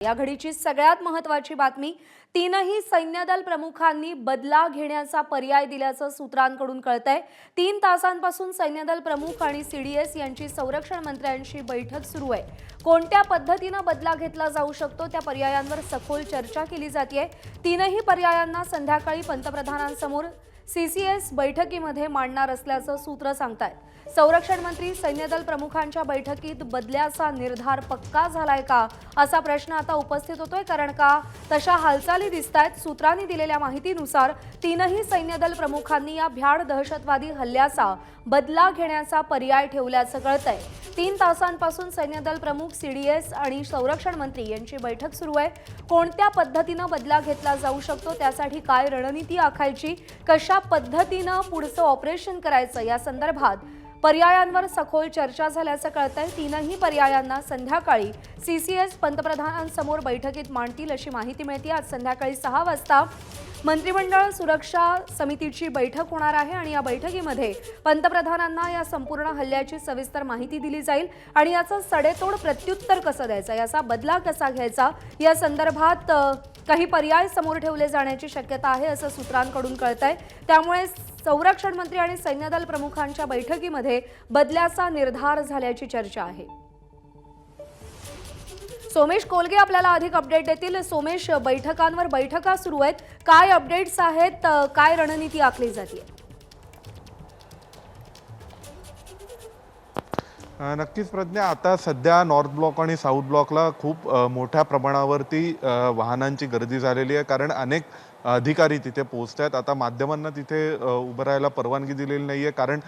या घडीची सगळ्यात महत्त्वाची बातमी, तीनही सैन्यदल प्रमुखांनी बदला घेण्याचा पर्याय दिल्याचं सूत्रांकडून कळतंय। 3 तासांपासून सैन्यदल प्रमुख आणि सीडीएस यांची संरक्षण मंत्र्यांशी बैठक सुरू आहे। कोणत्या पद्धतीने बदला घेतला जाऊ शकतो त्या पर्यायांवर सखोल चर्चा केली जाते। तीनही पर्यायांना संध्याकाळी पंतप्रधानांसमोर सीसीएस बैठकीमध्ये मांडणार असल्याचं सूत्र सांगतायत। संरक्षण मंत्री सैन्यदल प्रमुखांच्या बैठकीत बदल्याचा निर्धार पक्का झालाय का असा प्रश्न आता उपस्थित होतोय, कारण का तशा हालचाली दिसतायत। सूत्रांनी दिलेल्या माहितीनुसार तीनही सैन्यदल प्रमुखांनी या भ्याड दहशतवादी हल्ल्याचा बदला घेण्याचा पर्याय ठेवल्याचं कळतंय। 3 तासांपासून सैन्यदल प्रमुख, सीडीएस आणि संरक्षण मंत्री यांची बैठक सुरू आहे। कोणत्या पद्धतीने बदला घेतला जाऊ शकतो, त्यासाठी काय रणनीती आखायची, कशा पद्धतीने पुढचं ऑपरेशन करायचं या संदर्भात पर्यायांवर सखोल चर्चा झाल्याचं कळतंय। तीनही पर्यायांना संध्याकाळी सीसीएस पंतप्रधानांसमोर बैठकीत मांडतील अशी माहिती मिळते। आज संध्याकाळी 6 वाजता मंत्रिमंडळ सुरक्षा समितीची बैठक होणार आहे आणि या बैठकीमध्ये पंतप्रधानांना या संपूर्ण हल्ल्याची सविस्तर माहिती दिली जाईल आणि याचं सडेतोड प्रत्युत्तर कसं द्यायचं, याचा बदला कसा घ्यायचा या संदर्भात काही पर्याय समोर ठेवले जाण्याची शक्यता आहे असं सूत्रांकडून कळतंय। त्यामुळे संरक्षण मंत्री आणि सैन्यदल प्रमुखांच्या बैठकीमध्ये बदल्याचा निर्धार झाल्याची चर्चा आहे। सोमेश कोलगे आपल्याला अधिक अपडेट देतील। सोमेश, बैठकांवर बैठका सुरू आहेत, काय अपडेट्स आहेत, काय रणनीती आखली जाते? नक्कीच प्रज्ञा, आता सध्या नॉर्थ ब्लॉक आणि साऊथ ब्लॉकला खूप मोठ्या प्रमाणावरती वाहनांची गर्दी झालेली आहे, कारण अनेक अधिकारी तिथे पोहोचत आहेत। आता माध्यमांना तिथे उभं राहायला परवानगी दिलेली नाही आहे, कारण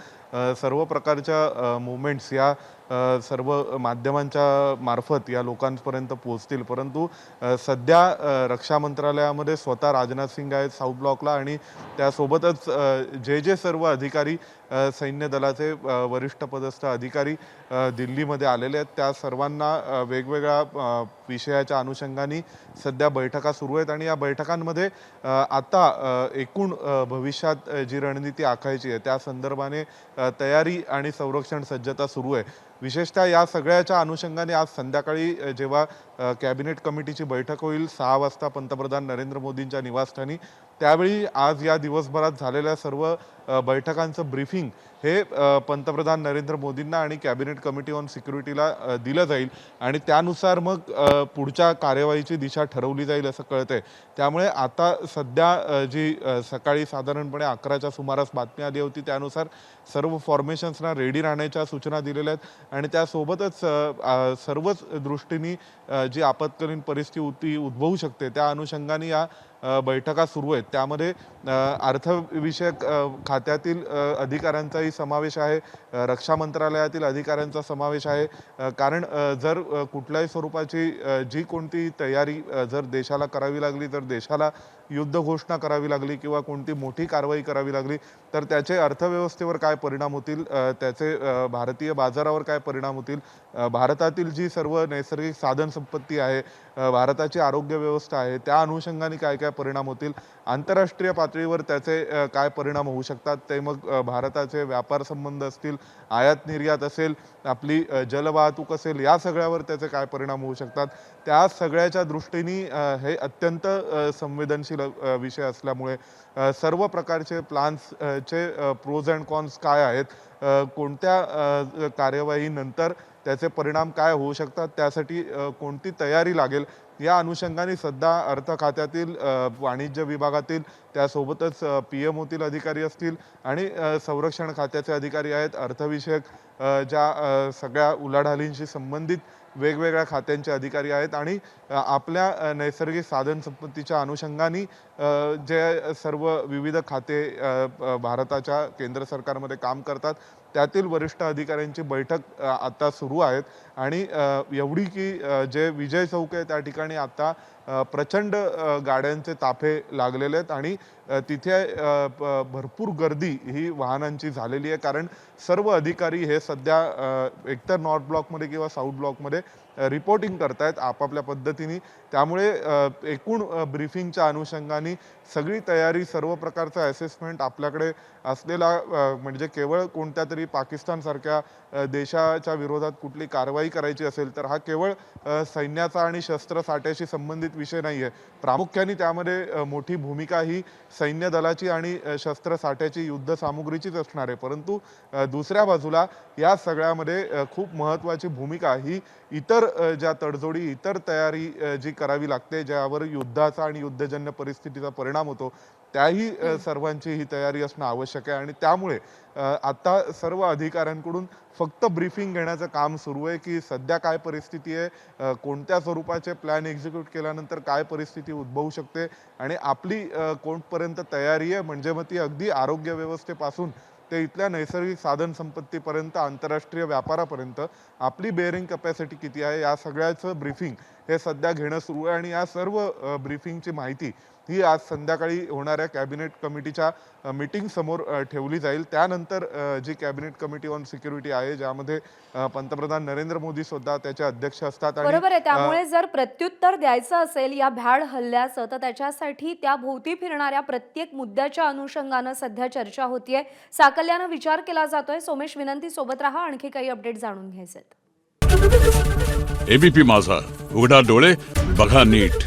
सर्व प्रकारच्या मुवमेंट्स या सर्व माध्यमांच्या मार्फत या लोकांपर्यंत पोहोचतील। परंतु सध्या रक्षा मंत्रालयामध्ये स्वतः राजनाथ सिंग आहेत साऊथ ब्लॉकला, आणि त्यासोबतच जे सर्व अधिकारी सैन्य दलाचे वरिष्ठ पदस्थ अधिकारी दिल्लीमध्ये आलेले आहेत, त्या सर्वांना वेगवेगळ्या विषयाच्या अनुषंगाने सध्या बैठका सुरू आहेत। आणि या बैठकांमध्ये आता एकूण भविष्यात जी रणनीती आखायची आहे त्या संदर्भाने तयारी आणि संरक्षण सज्जता सुरू आहे। विशेषतः या सगळ्याच्या अनुषंगाने आज संध्याकाळी जेव्हा कॅबिनेट कमिटीची बैठक होईल 6 वाजता पंतप्रधान नरेंद्र मोदींच्या निवासस्थानी, त्यावेळी आज या दिवसभरात झालेल्या सर्व बैठकांचं ब्रीफिंग हे पंतप्रधान नरेंद्र मोदींना आणि कॅबिनेट कमिटी ऑन सिक्युरिटीला दिलं जाईल आणि त्यानुसार मग पुढच्या कार्यवाहीची दिशा ठरवली जाईल असं कळतंय। त्यामुळे आता सध्या जी सकाळी साधारणपणे 11च्या सुमारास बातमी आली होती, त्यानुसार सर्व फॉर्मेशन्सना रेडी राहण्याच्या सूचना दिलेल्या आहेत आणि त्यासोबतच सर्वच दृष्टीने जी आपत्कालीन परिस्थिती उद्भवू शकते त्या अनुषंगाने या बैठका सुरू आहेत। त्यामध्ये अर्थविषयक खात्यातील अधिकाऱ्यांचाही समावेश आहे, रक्षा मंत्रालयातील अधिकाऱ्यांचा समावेश आहे, कारण जर कुठल्याही स्वरूपाची जी कोणती तयारी जर देशाला करावी लागली, तर देशाला युद्ध घोषणा करावी लागली किंवा कोणती मोठी कारवाई करावी लागली, तर त्याचे अर्थव्यवस्थेवर काय परिणाम होतील, त्याचे भारतीय बाजारावर काय परिणाम होतील, भारतातील जी सर्व नैसर्गिक साधन संपत्ती आहे, भारताची आरोग्य व्यवस्था आहे, त्या अनुषंगाने काय काय परिणाम होतील, आंतरराष्ट्रीय पातळीवर त्याचे काय परिणाम होऊ शकतात, ते मग भारताचे व्यापार संबंध असतील, आयात निर्यात असेल, आपली जलवाहतूक असेल, या सगळ्यावर त्याचे काय परिणाम होऊ शकतात, त्या सगळ्याच्या दृष्टीने हे अत्यंत संवेदनशील विषय असल्यामुळे सर्व प्रकारचे प्लान्सचे प्रोज अँड कॉन्स काय आहेत, कोणत्या कार्यवाहीनंतर त्याचे परिणाम काय होऊ शकतात, त्यासाठी कोणती तयारी लागेल, या अनुषंगाने सध्या अर्थ खात्यातील, वाणिज्य विभागातील, त्यासोबतच पीएमओतील अधिकारी असतील आणि संरक्षण खात्याचे अधिकारी आहेत, अर्थविषयक ज्या सगळ्या उलाढालींशी संबंधित वेगवेगळ्या खात्यांचे अधिकारी आहेत आणि आपल्या नैसर्गिक साधन संपत्तीच्या अनुषंगाने जे सर्व विविध खाते भारताच्या केंद्र सरकारमध्ये काम करतात त्यातील वरिष्ठ अधिकाऱ्यांची बैठक आता सुरू आहेत। आणि एवढी की जे विजय चौक आहे त्या ठिकाणी आता प्रचंड गाड्यांचे ताफे लागलेले आहेत आणि तिथे भरपूर गर्दी ही वाहनांची झालेली आहे, कारण सर्व अधिकारी हे सध्या एकतर नॉर्थ ब्लॉकमध्ये किंवा साऊथ ब्लॉकमध्ये रिपोर्टिंग करतायत आपापल्या पद्धतीने. त्यामुळे एकूण ब्रीफिंगच्या अनुषंगाने सगळी तयारी, सर्व प्रकारचं असेसमेंट आपल्याकडे असलेला म्हणजे केवळ कोणत्या तरी पाकिस्तानसारख्या देशाच्या विरोधात कुठली कारवाई करायची असेल तर हा केवळ सैन्याचा आणि शस्त्रसाठ्याशी संबंधित विषय नाही आहे. प्रामुख्याने त्यामध्ये मोठी भूमिका ही सैन्य दलाची आणि शस्त्रसाठ्याची, युद्धसामुग्रीचीच असणार आहे. परंतु दुसऱ्या बाजूला या सगळ्यामध्ये खूप महत्त्वाची भूमिका ही इतर ज्या तडजोडी, इतर तयारी जी करावी लागते, ज्यावर युद्धाचा आणि युद्धजन्य परिस्थितीचा परिणाम होतो, त्याही सर्वांची ही तयारी असणं आवश्यक आहे. आणि त्यामुळे आता सर्व अधिकाऱ्यांकडून फक्त ब्रीफिंग घेण्याचं काम सुरू आहे की सध्या काय परिस्थिती आहे, कोणत्या स्वरूपाचे प्लॅन एक्झिक्यूट केल्यानंतर काय परिस्थिती उद्भवू शकते आणि आपली कोणपर्यंत तयारी आहे. म्हणजे मग ती अगदी आरोग्य व्यवस्थेपासून ते इथल्या नैसर्गिक साधन संपत्तीपर्यंत, आंतरराष्ट्रीय व्यापारापर्यंत आपली बेअरिंग कॅपॅसिटी किती आहे, या सगळ्याचं ब्रीफिंग हे सध्या घेणं सुरू आहे. आणि या सर्व ब्रीफिंगची माहिती ही आज संध्याकाळी होणाऱ्या कॅबिनेट कमिटीच्या मीटिंग समोर ठेवली जाईल. त्यानंतर जी कॅबिनेट कमिटी ऑन सिक्युरिटी आहे, ज्यामध्ये पंतप्रधान नरेंद्र मोदी सुद्धा त्याचे अध्यक्ष असतात. बरोबर आहे. त्यामुळे जर प्रत्युत्तर द्यायचं असेल या भ्याड हल्ल्याचं, तर त्याच्यासाठी त्या भोवती फिरणाऱ्या प्रत्येक मुद्द्याच्या अनुषंगानं सध्या चर्चा होतीये, साकल्यानं विचार केला जातोय. सोमेश, विनंती, सोबत राहा, आणखी काही अपडेट जाणून घ्यायचे. एबीपी माझा, उघडा डोळे बघा नीट.